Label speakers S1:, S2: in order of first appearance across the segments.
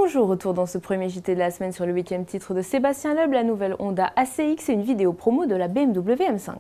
S1: Bonjour, retour dans ce premier JT de la semaine sur le 8e titre de Sébastien Loeb, la nouvelle Honda ACX et une vidéo promo de la BMW M5.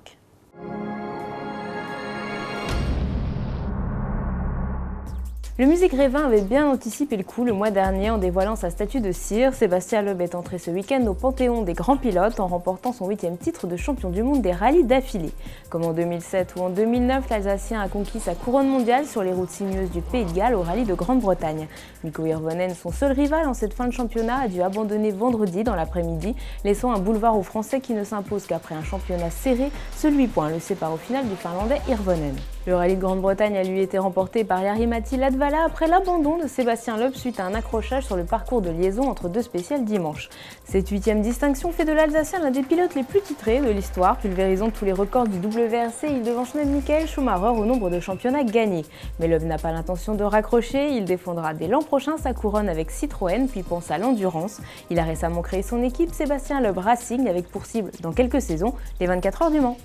S1: Le Music Revin avait bien anticipé le coup le mois dernier en dévoilant sa statue de cire. Sébastien Loeb est entré ce week-end au panthéon des grands pilotes en remportant son 8e titre de champion du monde des rallyes d'affilée. Comme en 2007 ou en 2009, l'Alsacien a conquis sa couronne mondiale sur les routes sinueuses du Pays de Galles au rallye de Grande-Bretagne. Mikko Hirvonen, son seul rival en cette fin de championnat, a dû abandonner vendredi dans l'après-midi, laissant un boulevard aux Français qui ne s'impose qu'après un championnat serré. Seul 8 points le sépare au final du Finlandais Hirvonen. Le rallye de Grande-Bretagne a lui été remporté par Jari-Matti Latvala après l'abandon de Sébastien Loeb suite à un accrochage sur le parcours de liaison entre deux spéciales dimanche. Cette 8e distinction fait de l'Alsacien l'un des pilotes les plus titrés de l'histoire, pulvérisant tous les records du WRC. Il devance même Michael Schumacher au nombre de championnats gagnés. Mais Loeb n'a pas l'intention de raccrocher, il défendra dès l'an prochain sa couronne avec Citroën puis pense à l'endurance. Il a récemment créé son équipe Sébastien Loeb Racing avec pour cible, dans quelques saisons, les 24 heures du Mans.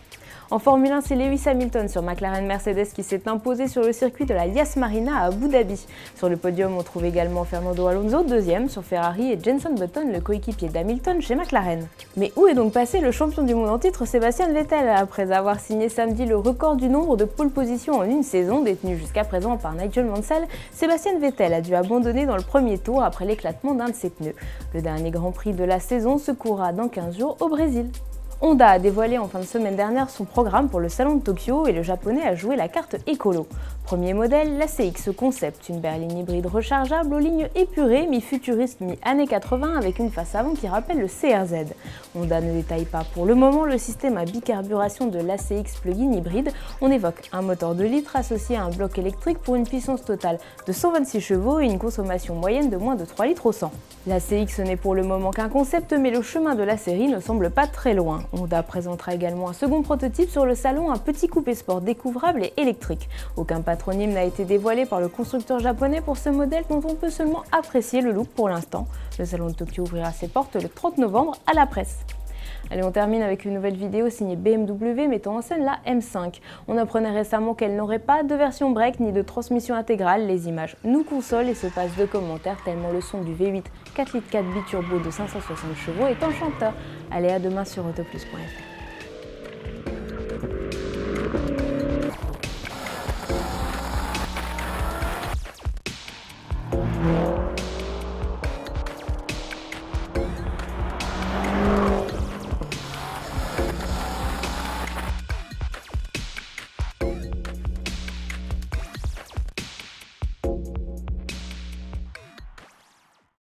S1: En Formule 1, c'est Lewis Hamilton sur McLaren Mercedes qui s'est imposé sur le circuit de la Yas Marina à Abu Dhabi. Sur le podium, on trouve également Fernando Alonso, deuxième sur Ferrari, et Jenson Button, le coéquipier d'Hamilton chez McLaren. Mais où est donc passé le champion du monde en titre Sébastien Vettel? Après avoir signé samedi le record du nombre de pole positions en une saison, détenu jusqu'à présent par Nigel Mansell, Sébastien Vettel a dû abandonner dans le premier tour après l'éclatement d'un de ses pneus. Le dernier Grand Prix de la saison se courra dans 15 jours au Brésil. Honda a dévoilé en fin de semaine dernière son programme pour le salon de Tokyo et le japonais a joué la carte écolo. Premier modèle, l'ACX Concept, une berline hybride rechargeable aux lignes épurées, mi-futuriste, mi-années 80 avec une face avant qui rappelle le CRZ. Honda ne détaille pas pour le moment le système à bicarburation de l'ACX plug-in hybride. On évoque un moteur 2 litres associé à un bloc électrique pour une puissance totale de 126 chevaux et une consommation moyenne de moins de 3 litres au 100. L'ACX n'est pour le moment qu'un concept, mais le chemin de la série ne semble pas très loin. Honda présentera également un second prototype sur le salon, un petit coupé sport découvrable et électrique. Aucun patronyme n'a été dévoilé par le constructeur japonais pour ce modèle dont on peut seulement apprécier le look pour l'instant. Le salon de Tokyo ouvrira ses portes le 30 novembre à la presse. Allez, on termine avec une nouvelle vidéo signée BMW mettant en scène la M5. On apprenait récemment qu'elle n'aurait pas de version break ni de transmission intégrale. Les images nous consolent et se passent de commentaires tellement le son du V8 4 litres 4 biturbo de 560 chevaux est enchanteur. Allez, à demain sur autoplus.fr.